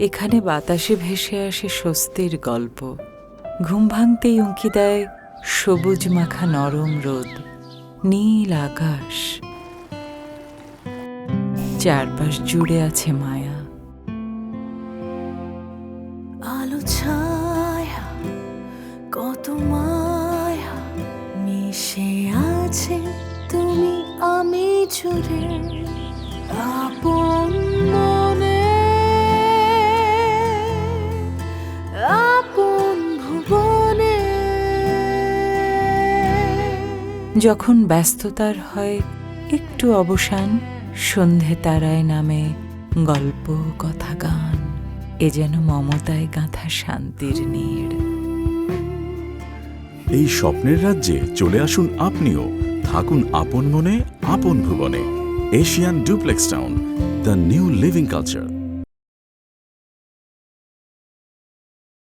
এখানে বাতাসে ভেসে আসে স্বস্তির গল্প। ঘুম ভাঙতেই উঁকি দেয় সবুজ মাখা নরম রোদ, নীল আকাশ, চারপাশ জুড়ে আছে মায়া। আলো ছায়া কত মায়া মিশে আছে তুমি আমি জুড়ে, আপন মনে আপন ভুবনে। যখন ব্যস্ততার হয় একটু অবসান, সন্ধে তারায় নামে গল্প কথা গান, এ যেন মমতায় গাঁথা শান্তির নীড়। এই স্বপ্নের রাজ্যে চলে আসুন আপনিও, থাকুন আপন মনে আপন ভুবনে। Asian duplex town, the new living culture.